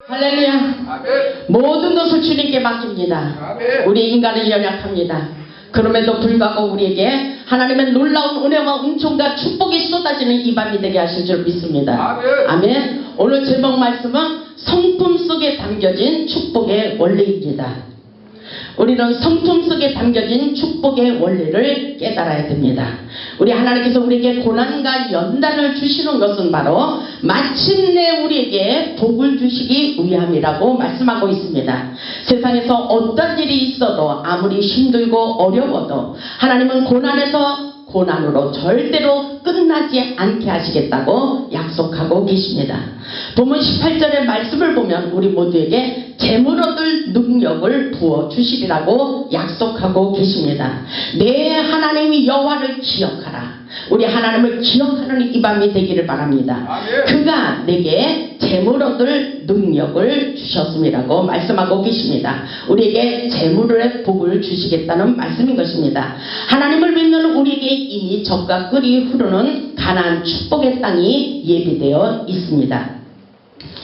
할렐루야. 아멘. 모든 것을 주님께 맡깁니다. 아멘. 우리 인간은 연약합니다. 그럼에도 불구하고 우리에게 하나님의 놀라운 은혜와 은총과 축복이 쏟아지는 이 밤이 되게 하실 줄 믿습니다. 아멘. 아멘. 오늘 제목 말씀은 성품 속에 담겨진 축복의 원리입니다. 우리는 성품 속에 담겨진 축복의 원리를 깨달아야 됩니다. 우리 하나님께서 우리에게 고난과 연단을 주시는 것은 바로 마침내 우리에게 복을 주시기 위함이라고 말씀하고 있습니다. 세상에서 어떤 일이 있어도 아무리 힘들고 어려워도 하나님은 고난으로 절대로 끝나지 않게 하시겠다고 약속하고 계십니다. 본문 18절의 말씀을 보면 우리 모두에게 재물 얻을 능력을 부어주시리라고 약속하고 계십니다. 내 하나님이 여호와를 기억하라. 우리 하나님을 기억하는 이 밤이 되기를 바랍니다. 아멘. 그가 내게 재물 얻을 능력을 주셨음이라고 말씀하고 계십니다. 우리에게 재물의 복을 주시겠다는 말씀인 것입니다. 하나님을 믿는 우리에게 이미 젖과 꿀이 흐르는 가나안 축복의 땅이 예비되어 있습니다.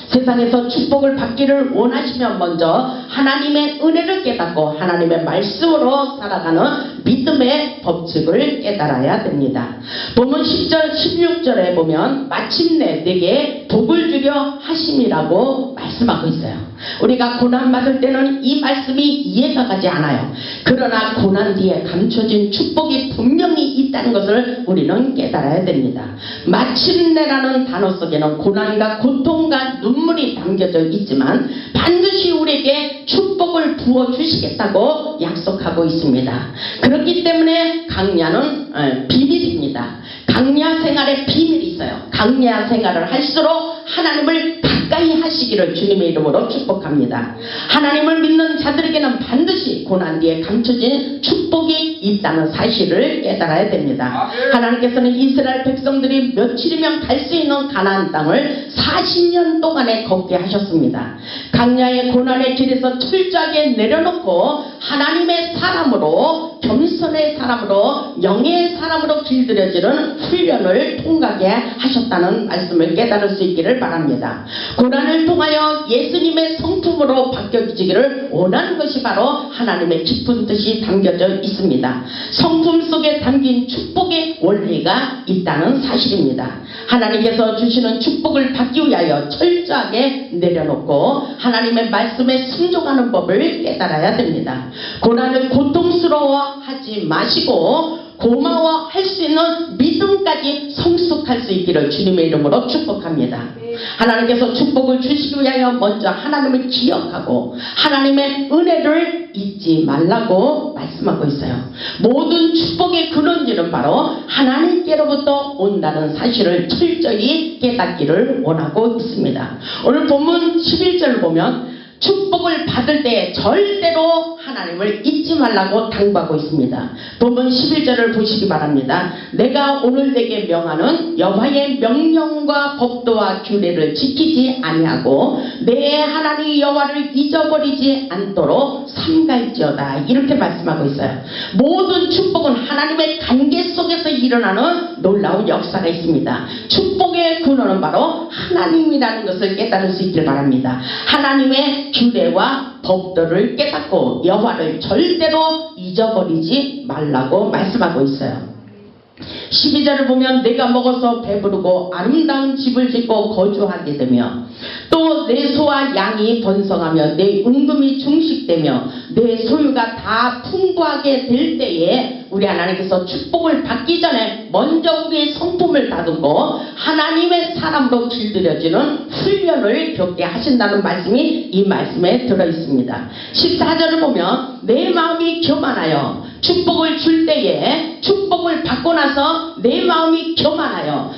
세상에서 축복을 받기를 원하시면 먼저 하나님의 은혜를 깨닫고 하나님의 말씀으로 살아가는 믿음의 법칙을 깨달아야 됩니다. 본문 10절 16절에 보면 마침내 내게 복을 주려 하심이라고 말씀하고 있어요. 우리가 고난받을 때는 이 말씀이 이해가 가지 않아요. 그러나 고난 뒤에 감춰진 축복이 분명히 있다는 것을 우리는 깨달아야 됩니다. 마침내라는 단어 속에는 고난과 고통과 눈물이 담겨져 있지만 반드시 우리에게 축복을 부어주시겠다고 약속하고 있습니다. 그렇기 때문에 강야는 비밀입니다. 강야 생활에 비밀이 있어요. 강야 생활을 할수록 하나님을 가까이 하시기를 주님의 이름으로 축복합니다. 하나님을 믿는 자들에게는 반드시 고난 뒤에 감춰진 축복이 있다는 사실을 깨달아야 됩니다. 하나님께서는 이스라엘 백성들이 며칠이면 갈 수 있는 가나안 땅을 40년 동안에 걷게 하셨습니다. 강야의 고난의 길에서 철저하게 내려놓고 하나님의 사람으로, 겸손의 사람으로, 영의 사람으로 길들여지는 훈련을 통과하게 하셨다는 말씀을 깨달을 수 있기를 바랍니다. 고난을 통하여 예수님의 성품으로 바뀌어지기를 원하는 것이 바로 하나님의 깊은 뜻이 담겨져 있습니다. 성품 속에 담긴 축복의 원리가 있다는 사실입니다. 하나님께서 주시는 축복을 받기 위하여 철저하게 내려놓고 하나님의 말씀에 순종하는 법을 깨달아야 됩니다. 고난을 고통스러워하지 마시고 고마워할 수 있는 믿음까지 성숙할 수 있기를 주님의 이름으로 축복합니다. 하나님께서 축복을 주시기 위하여 먼저 하나님을 기억하고 하나님의 은혜를 잊지 말라고 말씀하고 있어요. 모든 축복의 근원지는 바로 하나님께로부터 온다는 사실을 철저히 깨닫기를 원하고 있습니다. 오늘 본문 11절을 보면 축복을 받을 때 절대로 하나님을 잊지 말라고 당부하고 있습니다. 본문 11절을 보시기 바랍니다. 내가 오늘 내게 명하는 여호와의 명령과 법도와 규례를 지키지 아니하고 내 하나님 여호와를 잊어버리지 않도록 삼갈지어다. 이렇게 말씀하고 있어요. 모든 축복은 하나님의 관계 속에서 일어나는 놀라운 역사가 있습니다. 축복의 근원은 바로 하나님이라는 것을 깨달을 수 있길 바랍니다. 하나님의 규례와 법도를 깨닫고 여호와를 절대로 잊어버리지 말라고 말씀하고 있어요. 12절을 보면 내가 먹어서 배부르고 아름다운 집을 짓고 거주하게 되며 또 내 소와 양이 번성하며 내 은금이 중식되며 내 소유가 다 풍부하게 될 때에 우리 하나님께서 축복을 받기 전에 먼저 우리의 성품을 다듬고 하나님의 사람으로 길들여지는 훈련을 겪게 하신다는 말씀이 이 말씀에 들어있습니다. 14절을 보면 내 마음이 교만하여 축복을 줄 때에 축복을 받고 나서 내 마음이 교만하여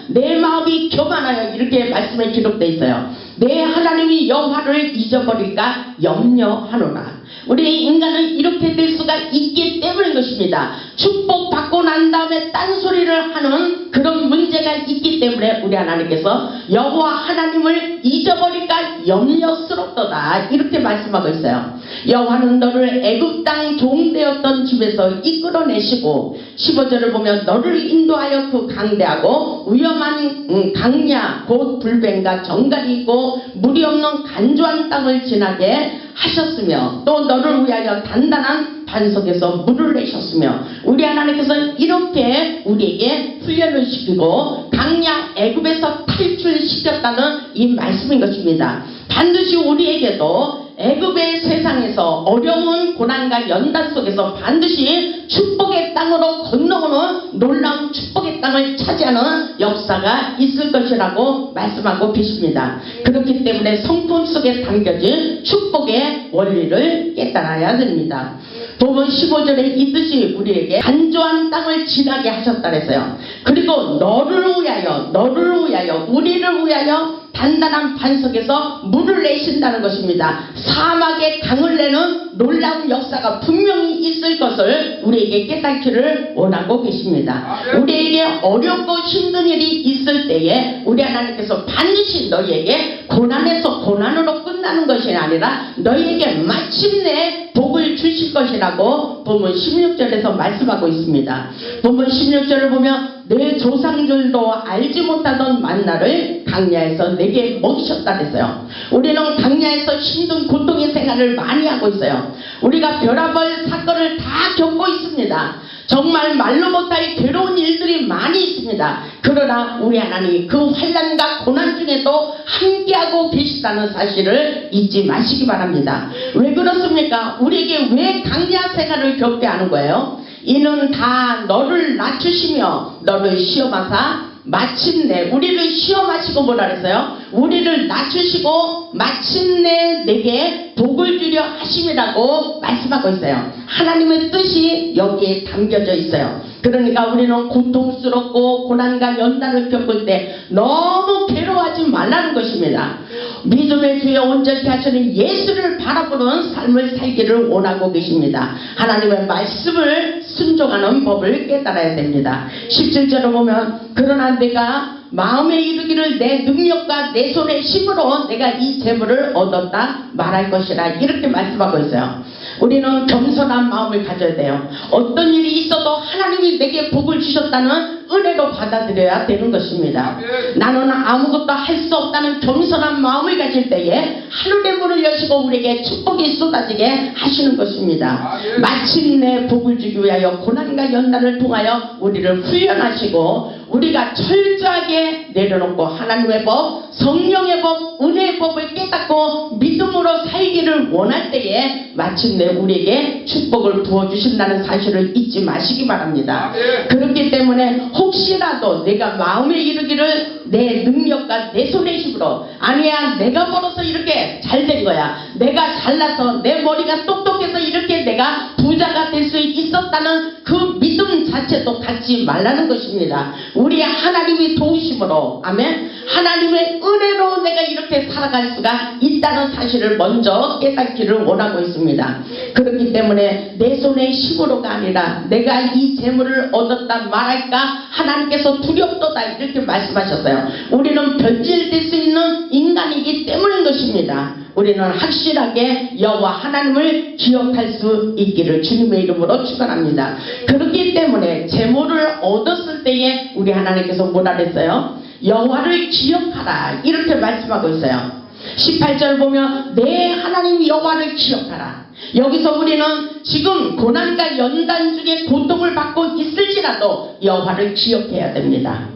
이렇게 말씀에 기록되어 있어요. 내 하나님이 여호와를 잊어버릴까 염려하노라. 우리 인간은 이렇게 될 수가 있기 때문인 것입니다. 축복받고 난 다음에 딴소리를 하는 그런 문제가 있기 때문에 우리 하나님께서 여호와 하나님을 잊어버릴까 염려스럽도다 이렇게 말씀하고 있어요. 여호와는 너를 애굽 땅 종되었던 집에서 이끌어내시고 15절을 보면 너를 인도하여 그 강대하고 위험한 강야 곧 불뱀과 정갈이 있고 물이 없는 간조한 땅을 지나게 하셨으며 또 너를 위하여 단단한 반석에서 물을 내셨으며 우리 하나님께서 이렇게 우리에게 훈련을 시키고 강야 애굽에서 탈출시켰다는 이 말씀인 것입니다. 반드시 우리에게도 애굽의 세상에서 어려운 고난과 연단 속에서 반드시 축복의 땅으로 건너오는 놀라운 축복의 땅을 차지하는 역사가 있을 것이라고 말씀하고 계십니다. 그렇기 때문에 성품 속에 담겨진 축복의 원리를 깨달아야 됩니다. 본문 15절에 이 뜻이 우리에게 간조한 땅을 지나게 하셨다 그랬어요. 그리고 너를 위하여 우리를 위하여 단단한 반석에서 물을 내신다는 것입니다. 사막에 강을 내는 놀라운 역사가 분명히 있을 것을 우리에게 깨닫기를 원하고 계십니다. 우리에게 어렵고 힘든 일이 있을 때에 우리 하나님께서 반드시 너희에게 고난에서 고난으로 끝나는 것이 아니라 너희에게 마침내 복을 주실 것이라고 본문 16절에서 말씀하고 있습니다. 본문 16절을 보면 내 조상들도 알지 못하던 만나를 강야에서 내게 먹이셨다 그랬어요. 우리는 강야에서 힘든 고통의 생활을 많이 하고 있어요. 우리가 별의별 사건을 다 겪고 있습니다. 정말 말로 못할 괴로운 일들이 많이 있습니다. 그러나 우리 하나님 그 환난과 고난 중에도 함께하고 계시다는 사실을 잊지 마시기 바랍니다. 왜 그렇습니까? 우리에게 왜 강야 생활을 겪게 하는 거예요? 이는 다 너를 낮추시며 너를 시험하사 마침내 우리를 시험하시고 뭐라 그랬어요? 우리를 낮추시고 마침내 내게 복을 주려 하심이라고 말씀하고 있어요. 하나님의 뜻이 여기에 담겨져 있어요. 그러니까 우리는 고통스럽고 고난과 연단을 겪을 때 너무 괴로워하지 말라는 것입니다. 믿음의 주에 온전히 하시는 예수를 바라보는 삶을 살기를 원하고 계십니다. 하나님의 말씀을 순종하는 법을 깨달아야 됩니다. 17절을 보면 그러나 내가 마음에 이르기를 내 능력과 내 손의 힘으로 내가 이 재물을 얻었다 말할 것이라 이렇게 말씀하고 있어요. 우리는 겸손한 마음을 가져야 돼요. 어떤 일이 있어도 하나님이 내게 복을 주셨다는 은혜로 받아들여야 되는 것입니다. 나는 아무것도 할 수 없다는 겸손한 마음을 가질 때에 하늘의 문을 여시고 우리에게 축복이 쏟아지게 하시는 것입니다. 마침내 복을 주기 위하여 고난과 연단을 통하여 우리를 훈련하시고 우리가 철저하게 내려놓고 하나님의 법, 성령의 법, 은혜의 법을 깨닫고 믿음으로 살기를 원할 때에 마침내 우리에게 축복을 부어주신다는 사실을 잊지 마시기 바랍니다. 그렇기 때문에 혹시라도 내가 마음에 이르기를 내 능력과 내 손의 힘으로 아니야 내가 벌어서 이렇게 잘 된 거야, 내가 잘나서 내 머리가 똑똑해서 이렇게 내가 부자가 될 수 있었다는 그 믿음 자체도 갖지 말라는 것입니다. 우리 하나님이 도우심으로 아멘 하나님의 은혜로 내가 이렇게 살아갈 수가 있다는 사실을 먼저 깨닫기를 원하고 있습니다. 그렇기 때문에 내 손의 힘으로가 아니라 내가 이 재물을 얻었다 말할까 하나님께서 두렵도다 이렇게 말씀하셨어요. 우리는 변질될 수 있는 인간이기 때문인 것입니다. 우리는 확실하게 여호와 하나님을 기억할 수 있기를 주님의 이름으로 축원합니다. 그렇기 때문에 재물을 얻었을 때에 우리 하나님께서 뭐라 그랬어요? 여호와를 기억하라 이렇게 말씀하고 있어요. 18절 보면 내 하나님 여호와를 기억하라. 여기서 우리는 지금 고난과 연단 중에 고통을 받고 있을지라도 여호와를 기억해야 됩니다.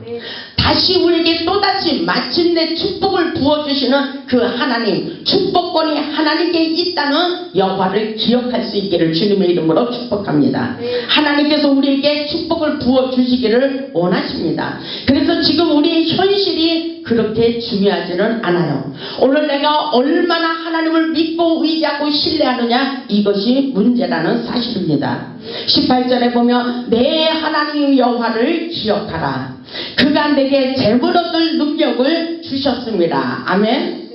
다시 우리에게 또다시 마침내 축복을 부어주시는 그 하나님, 축복권이 하나님께 있다는 여호와를 기억할 수 있기를 주님의 이름으로 축복합니다. 하나님께서 우리에게 축복을 부어주시기를 원하십니다. 그래서 지금 우리의 현실이 그렇게 중요하지는 않아요. 오늘 내가 얼마나 하나님을 믿고 의지하고 신뢰하느냐 이것이 문제라는 사실입니다. 18절에 보면 내 하나님 여호와를 기억하라. 그가 내게 재물 얻을 능력을 주셨습니다. 아멘.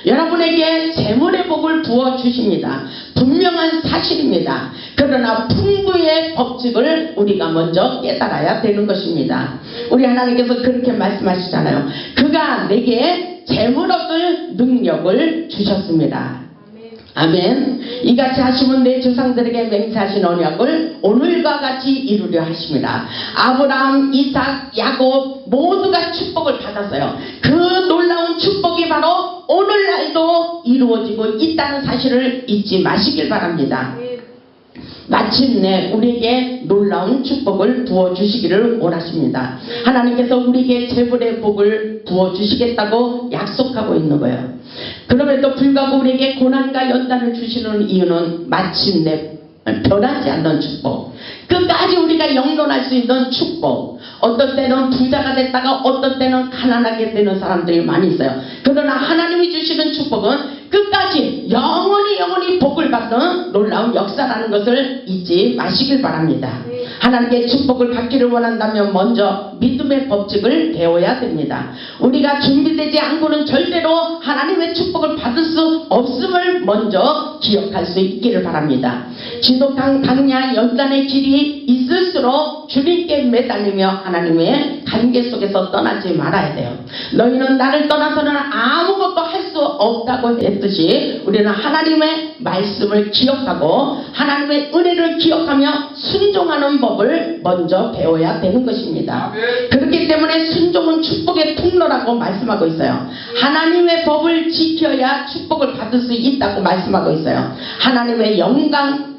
여러분에게 재물의 복을 부어 주십니다. 분명한 사실입니다. 그러나 풍부의 법칙을 우리가 먼저 깨달아야 되는 것입니다. 우리 하나님께서 그렇게 말씀하시잖아요. 그가 내게 재물 얻을 능력을 주셨습니다. 아멘. 이같이 하시면 내 조상들에게 맹세하신 언약을 오늘과 같이 이루려 하십니다. 아브라함, 이삭, 야곱 모두가 축복을 받았어요. 그 놀라운 축복이 바로 오늘날도 이루어지고 있다는 사실을 잊지 마시길 바랍니다. 마침내 우리에게 놀라운 축복을 부어주시기를 원하십니다. 하나님께서 우리에게 재물의 복을 부어주시겠다고 약속하고 있는 거예요. 그럼에도 불구하고 우리에게 고난과 연단을 주시는 이유는 마침내 변하지 않는 축복, 끝까지 우리가 영존할 수 있는 축복. 어떤 때는 부자가 됐다가 어떤 때는 가난하게 되는 사람들이 많이 있어요. 그러나 하나님이 주시는 축복은 끝까지 영원히 복을 받는 놀라운 역사라는 것을 잊지 마시길 바랍니다. 하나님께 축복을 받기를 원한다면 먼저 믿음의 법칙을 배워야 됩니다. 우리가 준비되지 않고는 절대로 하나님의 축복을 받을 수 없음을 먼저 기억할 수 있기를 바랍니다. 지독한 강야 연단의 길이 있을수록 주님께 매달리며 하나님의 관계 속에서 떠나지 말아야 돼요. 너희는 나를 떠나서는 아무것도 할 수 없다고 했듯이 우리는 하나님의 말씀을 기억하고 하나님의 은혜를 기억하며 순종하는 법을 먼저 배워야 되는 것입니다. 그렇기 때문에 순종은 축복의 통로라고 말씀하고 있어요. 하나님의 법을 지켜야 축복을 받을 수 있다고 말씀하고 있어요. 하나님의 영광을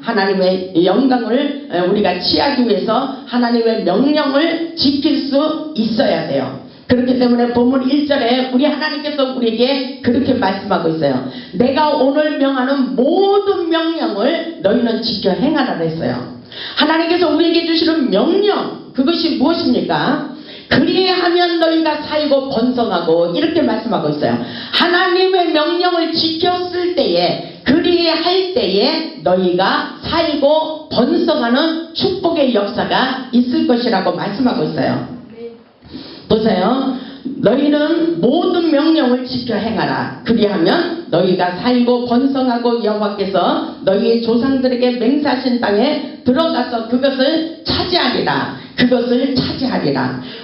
우리가 취하기 위해서 하나님의 명령을 지킬 수 있어야 돼요. 그렇기 때문에 본문 1절에 우리 하나님께서 우리에게 그렇게 말씀하고 있어요. 내가 오늘 명하는 모든 명령을 너희는 지켜 행하라 했어요. 하나님께서 우리에게 주시는 명령, 그것이 무엇입니까? 그리하면 너희가 살고 번성하고 이렇게 말씀하고 있어요. 하나님의 명령을 지켰을 때에, 그리할 때에 너희가 살고 번성하는 축복의 역사가 있을 것이라고 말씀하고 있어요. 보세요. 너희는 모든 명령을 지켜 행하라. 그리하면 너희가 살고 번성하고 여호와께서 너희의 조상들에게 맹세하신 땅에 들어가서 그것을 차지하리라.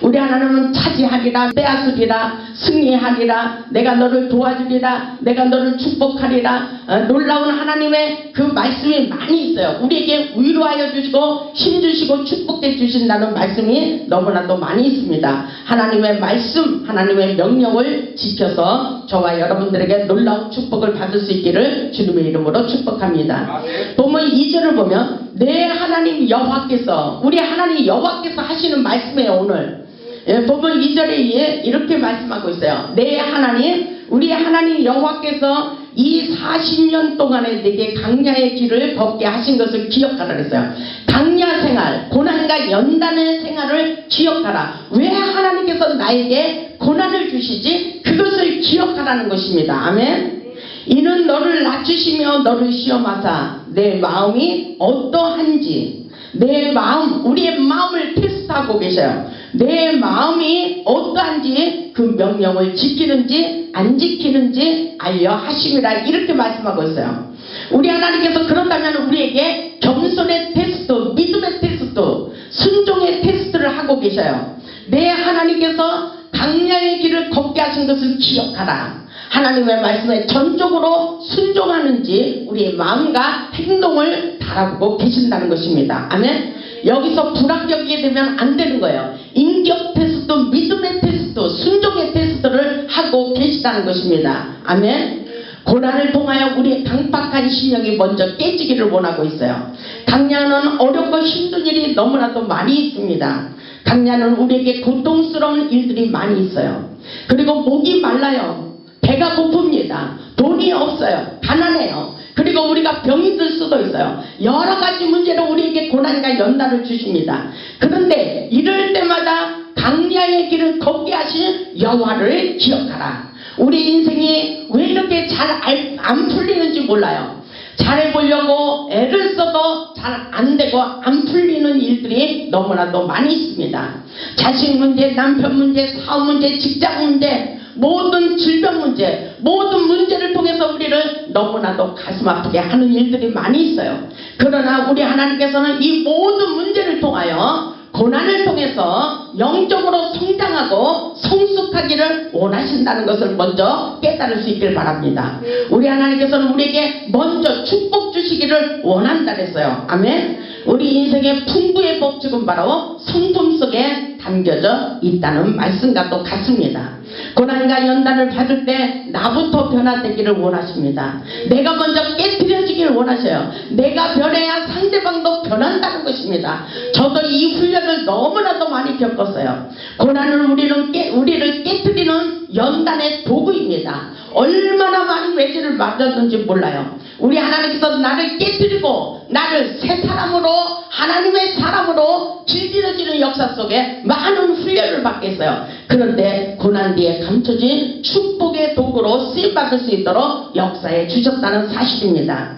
우리 하나님은 차지하리라, 빼앗으리라, 승리하리라, 내가 너를 도와주리라, 내가 너를 축복하리라. 놀라운 하나님의 그 말씀이 많이 있어요. 우리에게 위로하여 주시고 힘주시고 축복해 주신다는 말씀이 너무나도 많이 있습니다. 하나님의 말씀, 하나님의 명령을 지켜서 저와 여러분들에게 놀라운 축복을 받을 수 있기를 주님의 이름으로 축복합니다. 본문 2절을 보면 내 하나님 여호와께서, 우리 하나님 여호와께서 하시는 말씀이에요. 오늘 본문 2절에 이렇게 말씀하고 있어요. 내 하나님, 우리 하나님 여호와께서 이 40년 동안에 내게 강야의 길을 걷게 하신 것을 기억하라 그랬어요. 강야 생활, 고난과 연단의 생활을 기억하라. 왜 하나님께서 나에게 고난을 주시지? 그것을 기억하라는 것입니다. 아멘. 이는 너를 낮추시며 너를 시험하사 내 마음이 어떠한지, 내 마음, 우리의 마음을 테스트하고 계셔요. 내 마음이 어떠한지 그 명령을 지키는지 안 지키는지 알려 하심이라 이렇게 말씀하고 있어요. 우리 하나님께서 그런다면 우리에게 겸손의 테스트, 믿음의 테스트, 순종의 테스트를 하고 계셔요. 내 하나님께서 강야의 길을 걷게 하신 것을 기억하라. 하나님의 말씀에 전적으로 순종하는지 우리의 마음과 행동을 바라보고 계신다는 것입니다. 아멘. 여기서 불합격이 되면 안 되는 거예요. 인격 테스트, 믿음의 테스트, 순종의 테스트를 하고 계시다는 것입니다. 아멘. 고난을 통하여 우리의 강팍한 심령이 먼저 깨지기를 원하고 있어요. 강야는 어렵고 힘든 일이 너무나도 많이 있습니다. 강야는 우리에게 고통스러운 일들이 많이 있어요. 그리고 목이 말라요. 배가 고픕니다. 돈이 없어요. 가난해요. 그리고 우리가 병이 들 수도 있어요. 여러 가지 문제로 우리에게 고난과 연단을 주십니다. 그런데 이럴 때마다 강야의 길을 걷게 하신 여호와를 기억하라. 우리 인생이 왜 이렇게 잘 안 풀리는지 몰라요. 잘해보려고 애를 써도 잘 안 되고 안 풀리는 일들이 너무나도 많이 있습니다. 자식 문제, 남편 문제, 사업 문제, 직장 문제, 모든 질병 문제, 모든 문제를 통해서 우리를 너무나도 가슴 아프게 하는 일들이 많이 있어요. 그러나 우리 하나님께서는 이 모든 문제를 통하여 고난을 통해서 영적으로 성장하고 성숙하기를 원하신다는 것을 먼저 깨달을 수 있길 바랍니다. 우리 하나님께서는 우리에게 먼저 축복 주시기를 원한다 그랬어요. 아멘. 우리 인생의 풍부의 법칙은 바로 성품 속에 담겨져 있다는 말씀과 같습니다. 고난과 연단을 받을 때 나부터 변화되기를 원하십니다. 내가 먼저 깨트려지기를 원하셔요. 내가 변해야 상대방도 변한다는 것입니다. 저도 이 훈련을 너무나도 많이 겪었어요. 고난은 우리를 깨트리는 연단의 도구입니다. 얼마나 많은 외지를 맞았는지 몰라요. 우리 하나님께서 나를 깨뜨리고 나를 새 사람으로, 하나님의 사람으로 길들여지는 역사 속에 많은 훈련을 받겠어요. 그런데 고난 뒤에 감춰진 축복의 도구로 쓰임받을 수 있도록 역사해 주셨다는 사실입니다.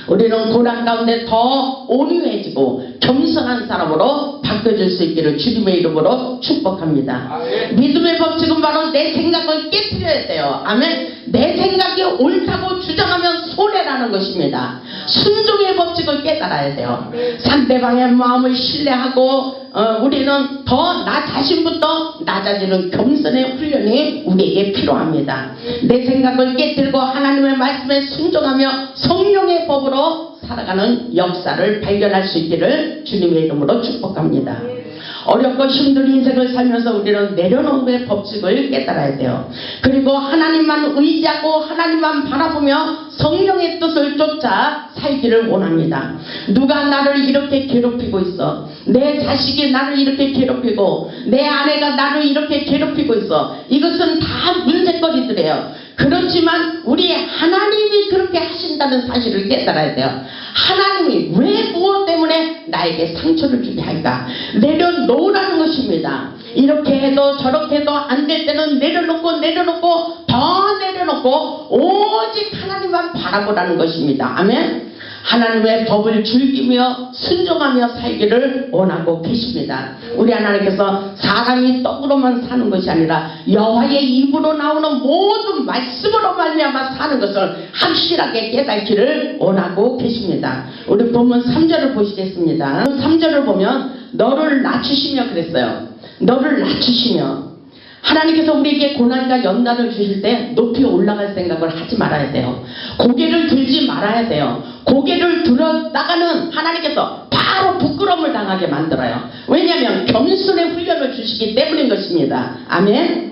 우리는 고난 가운데 더 온유해지고 겸손한 사람으로 바뀌어질 수 있기를 주님의 이름으로 축복합니다. 믿음의 법칙은 바로 내 생각을 깨트려야 돼요. 아멘. 내 생각이 옳다고 주장하면 손해라는 것입니다. 순종의 법칙을 깨달아야 돼요. 상대방의 마음을 신뢰하고 우리는 더 나 자신부터 낮아지는 겸손의 훈련이 우리에게 필요합니다. 내 생각을 깨뜨리고 하나님의 말씀에 순종하며 성령의 법으로 살아가는 역사를 발견할 수 있기를 주님의 이름으로 축복합니다. 어렵고 힘든 인생을 살면서 우리는 내려놓음의 법칙을 깨달아야 돼요. 그리고 하나님만 의지하고 하나님만 바라보며 성령의 뜻을 쫓아 살기를 원합니다. 누가 나를 이렇게 괴롭히고 있어, 내 자식이 나를 이렇게 괴롭히고 내 아내가 나를 이렇게 괴롭히고 있어, 이것은 다 문제거리들이에요. 그렇지만 우리 하나님이 그렇게 하신다는 사실을 깨달아야 돼요. 하나님이 왜 무엇 때문에 나에게 상처를 주게 할까? 내려놓으라는 것입니다. 이렇게 해도 저렇게 해도 안 될 때는 내려놓고 더 내려놓고 오직 하나님만 바라보라는 것입니다. 아멘. 하나님의 법을 즐기며 순종하며 살기를 원하고 계십니다. 우리 하나님께서 사람이 떡으로만 사는 것이 아니라 여호와의 입으로 나오는 모든 말씀으로 말미암아 사는 것을 확실하게 깨닫기를 원하고 계십니다. 우리 본문 3절을 보시겠습니다. 3절을 보면 너를 낮추시며 그랬어요. 너를 낮추시며. 하나님께서 우리에게 고난과 연단을 주실 때 높이 올라갈 생각을 하지 말아야 돼요. 고개를 들지 말아야 돼요. 고개를 들었다가는 하나님께서 바로 부끄러움을 당하게 만들어요. 왜냐하면 겸손의 훈련을 주시기 때문인 것입니다. 아멘.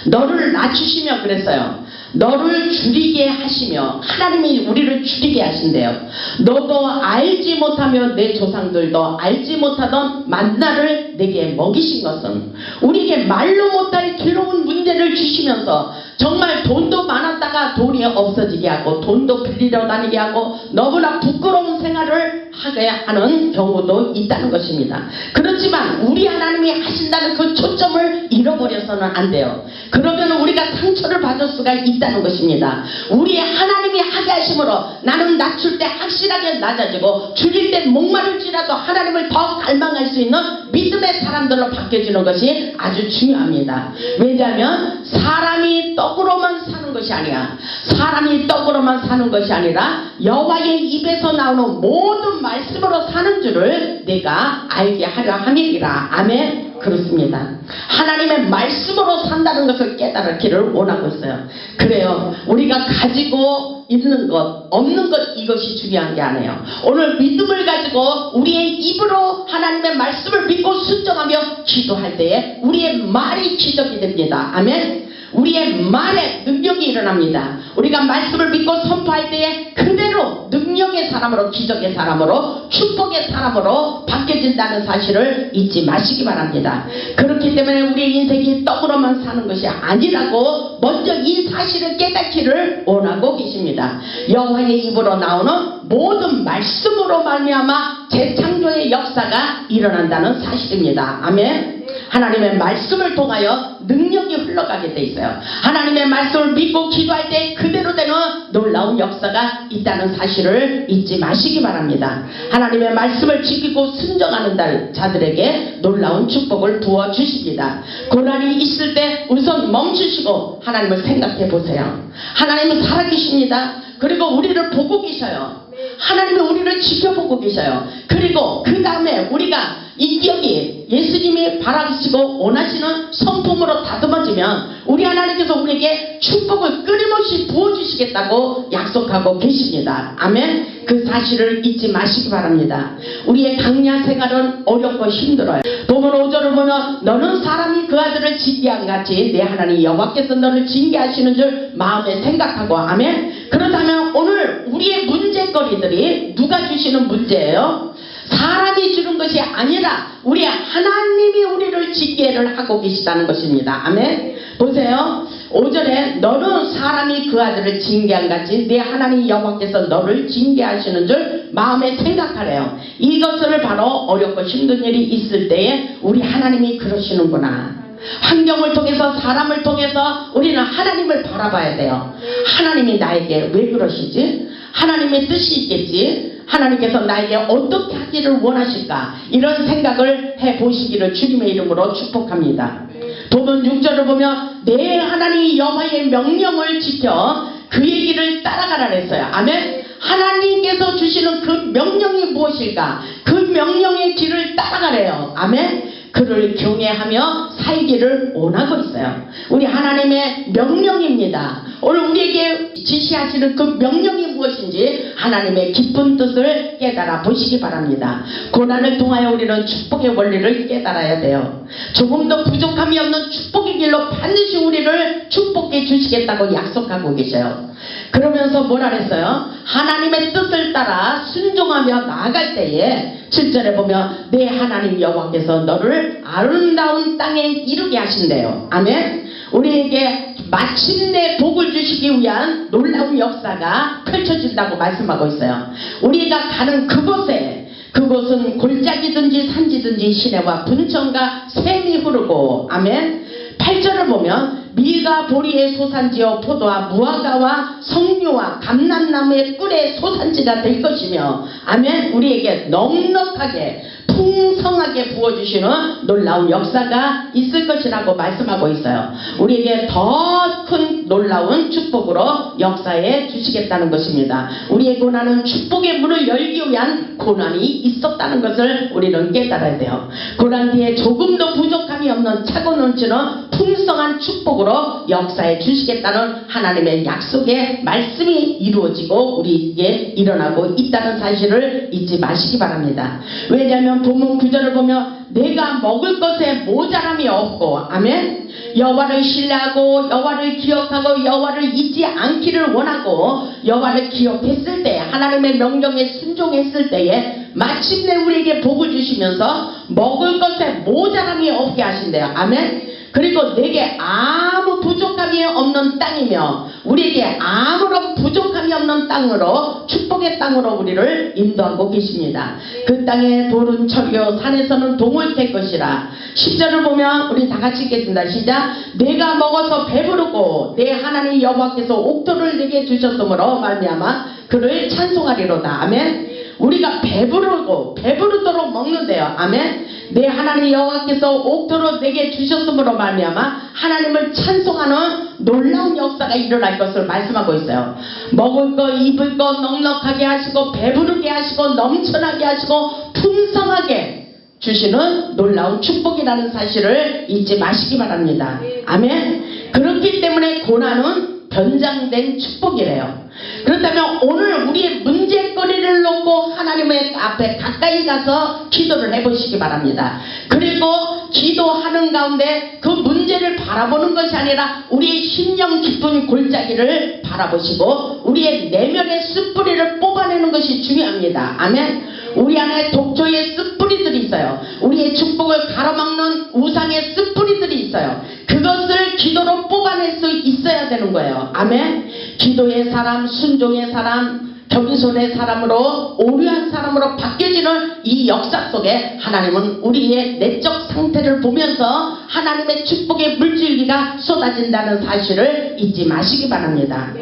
너를 낮추시며 그랬어요. 너를 줄이게 하시며. 하나님이 우리를 줄이게 하신대요. 너도 알지 못하며 내 조상들도 알지 못하던 만나를 내게 먹이신 것은, 우리에게 말로 못할 괴로운 문제를 주시면서 정말 돈도 많았다가 돈이 없어지게 하고 돈도 빌리러 다니게 하고 너무나 부끄러운 생활을 하게 하는 경우도 있다는 것입니다. 그렇지만 우리 하나님이 하신다는 그 초점을 잃어버려서는 안 돼요. 그러면 우리가 상처를 받을 수가 있다는 것입니다. 우리 하나님이 하게 하심으로 나는 낮출 때 확실하게 낮아지고 줄일 때 목마를지라도 하나님을 더 갈망할 수 있는 믿음의 사람들로 바뀌어지는 것이 아주 중요합니다. 왜냐하면 사람이 떡으로만 사는 것이 아니야. 사람이 떡으로만 사는 것이 아니라 여호와의 입에서 나오는 모든 말씀으로 사는 줄을 내가 알게 하려 함이니라. 아멘. 그렇습니다. 하나님의 말씀으로 산다는 것을 깨달기를 원하고 있어요. 그래요. 우리가 가지고 있는 것, 없는 것, 이것이 중요한 게 아니에요. 오늘 믿음을 가지고 우리의 입으로 하나님의 말씀을 믿고 순종하며 기도할 때에 우리의 말이 기적이 됩니다. 아멘. 우리의 말에 능력이 일어납니다. 우리가 말씀을 믿고 선포할 때에 그대로 능력의 사람으로, 기적의 사람으로, 축복의 사람으로 바뀌어진다는 사실을 잊지 마시기 바랍니다. 그렇기 때문에 우리의 인생이 떡으로만 사는 것이 아니라고 먼저 이 사실을 깨닫기를 원하고 계십니다. 여호와의 입으로 나오는 모든 말씀으로 말미암아 재창조의 역사가 일어난다는 사실입니다. 아멘. 하나님의 말씀을 통하여 능력이 흘러가게 돼 있어요. 하나님의 말씀을 믿고 기도할 때 그대로 되는 놀라운 역사가 있다는 사실을 잊지 마시기 바랍니다. 하나님의 말씀을 지키고 순종하는 자들에게 놀라운 축복을 부어주십니다. 고난이 있을 때 우선 멈추시고 하나님을 생각해 보세요. 하나님은 살아계십니다. 그리고 우리를 보고 계셔요. 하나님이 우리를 지켜보고 계셔요. 그리고 그 다음에 우리가 인격이 예수님이 바라시고 원하시는 성품으로 다듬어지면 우리 하나님께서 우리에게 축복을 끊임없이 부어주시겠다고 약속하고 계십니다. 아멘. 그 사실을 잊지 마시기 바랍니다. 우리의 강야 생활은 어렵고 힘들어요. 보면 5절을 보면 너는 사람이 그 아들을 징계한 같이 내 하나님 여호와께서 너를 징계하시는 줄 마음에 생각하고 아멘. 그렇다면 오늘 우리의 문제거리들이 누가 주시는 문제예요? 사람이 주는 것이 아니라 우리 하나님이 우리를 징계를 하고 계시다는 것입니다. 아멘. 보세요. 5절에 너는 사람이 그 아들을 징계한 같이 내 하나님 여호와께서 너를 징계하시는 줄 마음에 생각하래요. 이것을 바로 어렵고 힘든 일이 있을 때에 우리 하나님이 그러시는구나. 환경을 통해서 사람을 통해서 우리는 하나님을 바라봐야 돼요. 하나님이 나에게 왜 그러시지? 하나님의 뜻이 있겠지? 하나님께서 나에게 어떻게 하기를 원하실까? 이런 생각을 해보시기를 주님의 이름으로 축복합니다. 보면 6절을 보면 내 하나님 여호와의 명령을 지켜 그의 길을 따라가라 그랬어요. 아멘. 하나님께서 주시는 그 명령이 무엇일까? 그 명령의 길을 따라가래요. 아멘. 그를 경외하며 살기를 원하고 있어요. 우리 하나님의 명령입니다. 오늘 우리에게 지시하시는 그 명령이 무엇인지 하나님의 기쁜 뜻을 깨달아 보시기 바랍니다. 고난을 통하여 우리는 축복의 원리를 깨달아야 돼요. 조금 더 부족함이 없는 축복의 길로 반드시 우리를 축복해 주시겠다고 약속하고 계셔요. 그러면서 뭐라 그랬어요? 하나님의 뜻을 따라 순종하며 나아갈 때에 7절에 보면 내 하나님 여호와께서 너를 아름다운 땅에 이르게 하신대요. 아멘. 우리에게 마침내 복을 주시기 위한 놀라운 역사가 펼쳐진다고 말씀하고 있어요. 우리가 가는 그곳은 골짜기든지 산지든지 시내와 분천과 샘이 흐르고 아멘. 8절을 보면 밀과 보리의 소산지요 포도와 무화과와 석류와 감람나무의 꿀의 소산지가 될 것이며 아멘. 우리에게 넉넉하게 풍성하게 부어주시는 놀라운 역사가 있을 것이라고 말씀하고 있어요. 우리에게 더 큰 놀라운 축복으로 역사해 주시겠다는 것입니다. 우리의 고난은 축복의 문을 열기 위한 고난이 있었다는 것을 우리는 깨달아야 돼요. 고난 뒤에 조금도 부족함이 없는 차고 넘치는 풍성한 축복으로 역사해 주시겠다는 하나님의 약속의 말씀이 이루어지고 우리에게 일어나고 있다는 사실을 잊지 마시기 바랍니다. 왜냐하면 본문 9절을 보면 내가 먹을 것에 모자람이 없고 아멘. 여호와를 신뢰하고 여호와를 기억하고 여호와를 잊지 않기를 원하고 여호와를 기억했을 때 하나님의 명령에 순종했을 때에 마침내 우리에게 복을 주시면서 먹을 것에 모자람이 없게 하신대요. 아멘. 그리고 내게 아무 부족함이 없는 땅이며 우리에게 아무런 부족함이 없는 땅으로 축복의 땅으로 우리를 인도하고 계십니다. 그 땅에 돌은 철교 산에서는 동을 캘 것이라. 10절을 보면 우리 다 같이 읽겠습니다. 시작. 내가 먹어서 배부르고 내 하나님 여호와께서 옥토를 내게 주셨으므로 말미암아 그를 찬송하리로다. 아멘. 우리가 배부르도록 먹는데요. 아멘. 내 하나님 여호와께서 옥토를 내게 주셨으므로 말미암아 하나님을 찬송하는 놀라운 역사가 일어날 것을 말씀하고 있어요. 먹을 거 입을 거 넉넉하게 하시고 배부르게 하시고 넘쳐나게 하시고 풍성하게 주시는 놀라운 축복이라는 사실을 잊지 마시기 바랍니다. 아멘. 그렇기 때문에 고난은 변장된 축복이래요. 그렇다면 오늘 우리의 문제거리를 놓고 하나님의 앞에 가까이 가서 기도를 해보시기 바랍니다. 그리고 기도하는 가운데 그 문제를 바라보는 것이 아니라 우리의 심령 깊은 골짜기를 바라보시고 우리의 내면의 숯뿌리를 뽑아내는 것이 중요합니다. 아멘. 우리 안에 독초의 숯뿌리들이 있어요. 우리의 축복을 가로막는 우상의 숯뿌리들이 있어요. 그것을 기도로 뽑아낼 수 있어야 되는 거예요. 아멘. 기도의 사람, 순종의 사람, 겸손의 사람으로 오류한 사람으로 바뀌어지는 이 역사 속에 하나님은 우리의 내적 상태를 보면서 하나님의 축복의 물줄기가 쏟아진다는 사실을 잊지 마시기 바랍니다.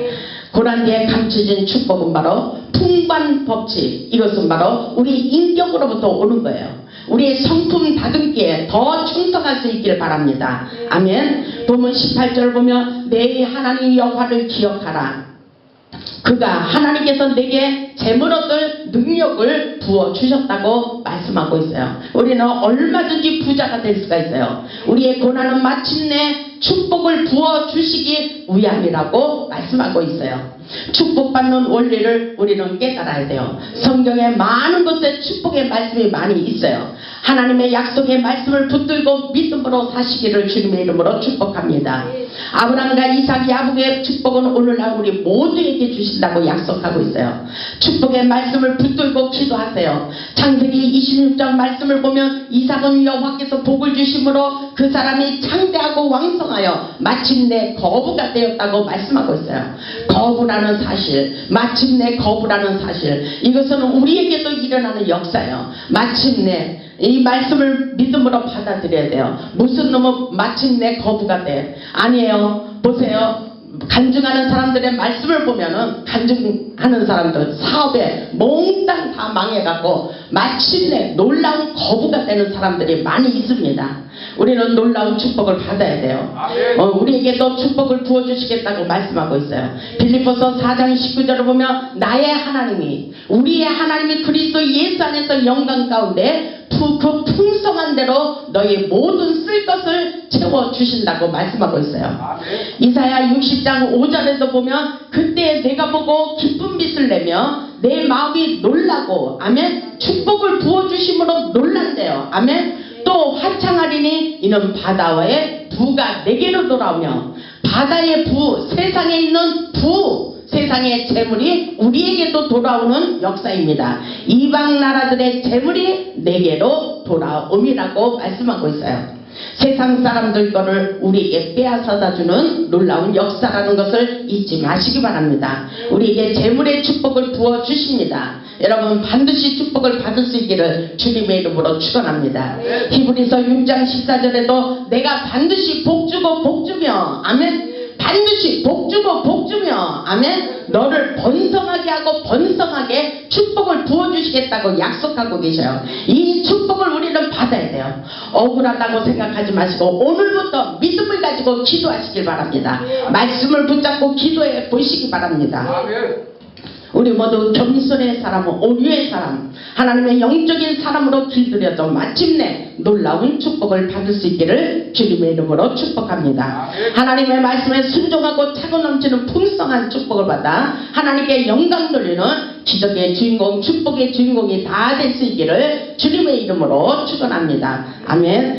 고난 뒤에 감춰진 축복은 바로 풍관 법칙. 이것은 바로 우리 인격으로부터 오는 거예요. 우리의 성품 다듬기에 더 충성할 수 있기를 바랍니다. 아멘. 본문 18절 보면 내 하나님 여호와를 기억하라. 그가 하나님께서 내게 재물 얻을 능력을 부어주셨다고 말씀하고 있어요. 우리는 얼마든지 부자가 될 수가 있어요. 우리의 고난은 마침내 축복을 부어주시기 위함이라고 말씀하고 있어요. 축복받는 원리를 우리는 깨달아야 돼요. 성경에 많은 곳에 축복의 말씀이 많이 있어요. 하나님의 약속의 말씀을 붙들고 믿음으로 사시기를 주님의 이름으로 축복합니다. 아브라함과 이삭, 야곱의 축복은 오늘날 우리 모두에게 주신다고 약속하고 있어요. 축복의 말씀을 붙들고 기도하세요. 창세기 26장 말씀을 보면 이삭은 여호와께서 복을 주심으로 그 사람이 창대하고 왕성하여 마침내 거부가 되었다고 말씀하고 있어요. 거부라는 사실, 마침내 거부라는 사실, 이것은 우리에게도 일어나는 역사예요. 마침내 이 말씀을 믿음으로 받아들여야 돼요. 무슨 놈은 마침내 거부가 돼. 아니에요. 보세요. 간증하는 사람들의 말씀을 보면은 간증하는 사람들 사업에 몽땅 다 망해갖고 마침내 놀라운 거부가 되는 사람들이 많이 있습니다. 우리는 놀라운 축복을 받아야 돼요. 우리에게도 축복을 부어주시겠다고 말씀하고 있어요. 빌립보서 4장 19절을 보면 나의 하나님이, 우리의 하나님이 그리스도 예수 안에서 영광 가운데 그 풍성한 대로 너희 모든 쓸 것을 채워주신다고 말씀하고 있어요. 이사야 60장 5절에도 보면 그때 내가 보고 기쁜 빛을 내며 내 마음이 놀라고, 아멘, 축복을 부어주심으로 놀란대요. 아멘. 또 화창하리니 이는 바다의 부가 내게로 돌아오며, 바다의 부, 세상에 있는 부, 세상의 재물이 우리에게도 돌아오는 역사입니다. 이방 나라들의 재물이 내게로 돌아옴이라고 말씀하고 있어요. 세상 사람들 거를 우리에게 빼앗아다 주는 놀라운 역사라는 것을 잊지 마시기 바랍니다. 우리에게 재물의 축복을 부어 주십니다. 여러분 반드시 축복을 받을 수 있기를 주님의 이름으로 축원합니다. 히브리서 6장 14절에도 내가 반드시 복주고 복주며, 아멘, 반드시 복주고 복주며, 아멘, 너를 번성하게 하고 번성하게 축복을 부어주시겠다고 약속하고 계셔요. 이 축복을 우리는 받아야 돼요. 억울하다고 생각하지 마시고 오늘부터 믿음을 가지고 기도하시길 바랍니다. 말씀을 붙잡고 기도해 보시기 바랍니다. 우리 모두 겸손의 사람, 온유의 사람, 하나님의 영적인 사람으로 길들여져 마침내 놀라운 축복을 받을 수 있기를 주님의 이름으로 축복합니다. 하나님의 말씀에 순종하고 차고 넘치는 풍성한 축복을 받아 하나님께 영광 돌리는 기적의 주인공, 축복의 주인공이 다 될 수 있기를 주님의 이름으로 축원합니다. 아멘.